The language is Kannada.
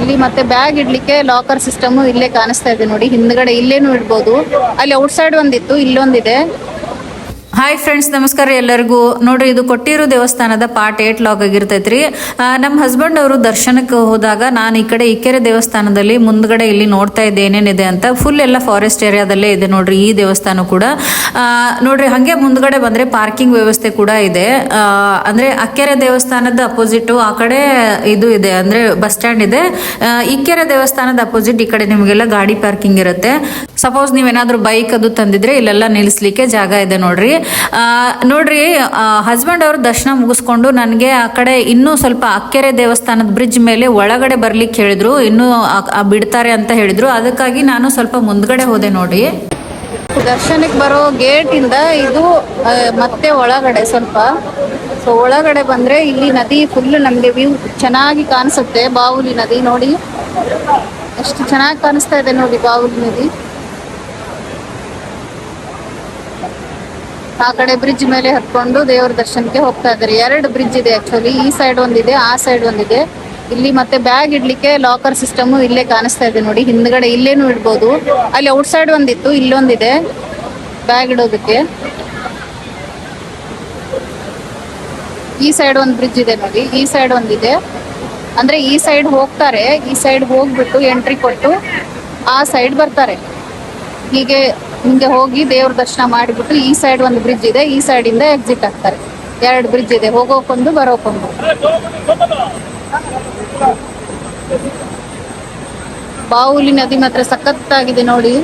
ಇಲ್ಲಿ ಮತ್ತೆ ಬ್ಯಾಗ್ ಇಡ್ಲಿಕ್ಕೆ ಲಾಕರ್ ಸಿಸ್ಟಮ್ ಇಲ್ಲೇ ಕಾಣಿಸ್ತಾ ಇದೆ ನೋಡಿ. ಹಿಂದ್ಗಡೆ ಇಲ್ಲೇನು ಇಡ್ಬೋದು. ಅಲ್ಲಿ ಔಟ್ ಸೈಡ್ ಒಂದಿತ್ತು, ಇಲ್ಲೊಂದಿದೆ. ಹಾಯ್ ಫ್ರೆಂಡ್ಸ್, ನಮಸ್ಕಾರ ಎಲ್ಲರಿಗೂ. ನೋಡ್ರಿ, ಇದು ಕೊಟ್ಟಿರೋ ದೇವಸ್ಥಾನದ ಪಾರ್ಟ್ 8 ಲಾಗ್ ಆಗಿರ್ತೈತ್ರಿ. ನಮ್ಮ ಹಸ್ಬೆಂಡ್ ಅವರು ದರ್ಶನಕ್ಕೆ ಹೋದಾಗ ನಾನು ಈ ಕಡೆ ಇಕ್ಕೆರೆ ದೇವಸ್ಥಾನದಲ್ಲಿ ಮುಂದ್ಗಡೆ ಇಲ್ಲಿ ನೋಡ್ತಾ ಇದ್ದೆ ಏನೇನಿದೆ ಅಂತ. ಫುಲ್ ಎಲ್ಲ ಫಾರೆಸ್ಟ್ ಏರಿಯಾದಲ್ಲೇ ಇದೆ ನೋಡ್ರಿ ಈ ದೇವಸ್ಥಾನ ಕೂಡ. ನೋಡ್ರಿ, ಹಂಗೆ ಮುಂದ್ಗಡೆ ಬಂದ್ರೆ ಪಾರ್ಕಿಂಗ್ ವ್ಯವಸ್ಥೆ ಕೂಡ ಇದೆ. ಅಂದ್ರೆ ಅಕ್ಕೆರೆ ದೇವಸ್ಥಾನದ ಅಪೋಸಿಟ್ ಆ ಕಡೆ ಇದು ಇದೆ, ಅಂದ್ರೆ ಬಸ್ ಸ್ಟ್ಯಾಂಡ್ ಇದೆ. ಇಕ್ಕೆರೆ ದೇವಸ್ಥಾನದ ಅಪೋಸಿಟ್ ಈ ಕಡೆ ನಿಮಗೆಲ್ಲ ಗಾಡಿ ಪಾರ್ಕಿಂಗ್ ಇರುತ್ತೆ. ಸಪೋಸ್ ನೀವೇನಾದ್ರೂ ಬೈಕ್ ಅದು ತಂದಿದ್ರೆ ಇಲ್ಲೆಲ್ಲ ನಿಲ್ಲಿಸ್ಲಿಕ್ಕೆ ಜಾಗ ಇದೆ ನೋಡ್ರಿ. ಹಸ್ಬೆಂಡ್ ಅವರು ದರ್ಶನ ಮುಗಿಸ್ಕೊಂಡು ನನಗೆ ಆ ಕಡೆ ಇನ್ನೂ ಸ್ವಲ್ಪ ಅಕ್ಕೆರೆ ದೇವಸ್ಥಾನದ ಬ್ರಿಡ್ಜ್ ಮೇಲೆ ಒಳಗಡೆ ಬರ್ಲಿಕ್ಕೆ ಹೇಳಿದ್ರು. ಇನ್ನೂ ಬಿಡ್ತಾರೆ ಅಂತ ಹೇಳಿದ್ರು. ಅದಕ್ಕಾಗಿ ನಾನು ಸ್ವಲ್ಪ ಮುಂದ್ಗಡೆ ಹೋದೆ ನೋಡಿ. ದರ್ಶನಕ್ಕೆ ಬರೋ ಗೇಟ್ ಇಂದ ಇದು ಮತ್ತೆ ಒಳಗಡೆ ಸ್ವಲ್ಪ. ಸೊ ಒಳಗಡೆ ಬಂದ್ರೆ ಇಲ್ಲಿ ನದಿ ಫುಲ್ ನಮ್ಗೆ ವ್ಯೂ ಚೆನ್ನಾಗಿ ಕಾಣಿಸುತ್ತೆ. ಬಾವುಲಿ ನದಿ ನೋಡಿ ಎಷ್ಟು ಚೆನ್ನಾಗಿ ಕಾಣಿಸ್ತಾ ಇದೆ ನೋಡಿ. ಬಾವುಲಿ ನದಿ ಆ ಕಡೆ ಬ್ರಿಡ್ಜ್ ಮೇಲೆ ಹತ್ಕೊಂಡು ದೇವರ ದರ್ಶನಕ್ಕೆ ಹೋಗ್ತಾ ಇದ್ದಾರೆ. 2 ಬ್ರಿಡ್ಜ್ ಇದೆ ಆಕ್ಚುಲಿ. ಈ ಸೈಡ್ ಒಂದಿದೆ, ಆ ಸೈಡ್ ಒಂದಿದೆ. ಇಲ್ಲಿ ಮತ್ತೆ ಬ್ಯಾಗ್ ಇಡ್ಲಿಕ್ಕೆ ಲಾಕರ್ ಸಿಸ್ಟಮ್ ಇಲ್ಲೇ ಕಾಣಿಸ್ತಾ ಇದೆ ನೋಡಿ. ಹಿಂದ್ಗಡೆ ಇಲ್ಲೇನು ಇಡ್ಬೋದು. ಅಲ್ಲಿ ಔಟ್ ಸೈಡ್ ಒಂದಿತ್ತು, ಇಲ್ಲೊಂದಿದೆ ಬ್ಯಾಗ್ ಇಡೋದಕ್ಕೆ. ಈ ಸೈಡ್ ಒಂದು ಬ್ರಿಡ್ಜ್ ಇದೆ ನೋಡಿ, ಈ ಸೈಡ್ ಒಂದಿದೆ. ಅಂದ್ರೆ ಈ ಸೈಡ್ ಹೋಗ್ತಾರೆ, ಈ ಸೈಡ್ ಹೋಗ್ಬಿಟ್ಟು ಎಂಟ್ರಿ ಕೊಟ್ಟು ಆ ಸೈಡ್ ಬರ್ತಾರೆ. ಹಿಂಗೆ ಹೋಗಿ ದೇವ್ರ ದರ್ಶನ ಮಾಡಿಬಿಟ್ಟು ಈ ಸೈಡ್ ಒಂದು ಬ್ರಿಡ್ಜ್ ಇದೆ, ಈ ಸೈಡ್ ಇಂದ ಎಕ್ಸಿಟ್ ಆಗ್ತಾರೆ. 2 ಬ್ರಿಡ್ಜ್ ಇದೆ, ಹೋಗೋಕೊಂದು ಬರೋಕೊಂದು. ಬಾವುಲಿ ನದಿ ಮಾತ್ರ ಸಖತ್ತಾಗಿದೆ ನೋಡಿ.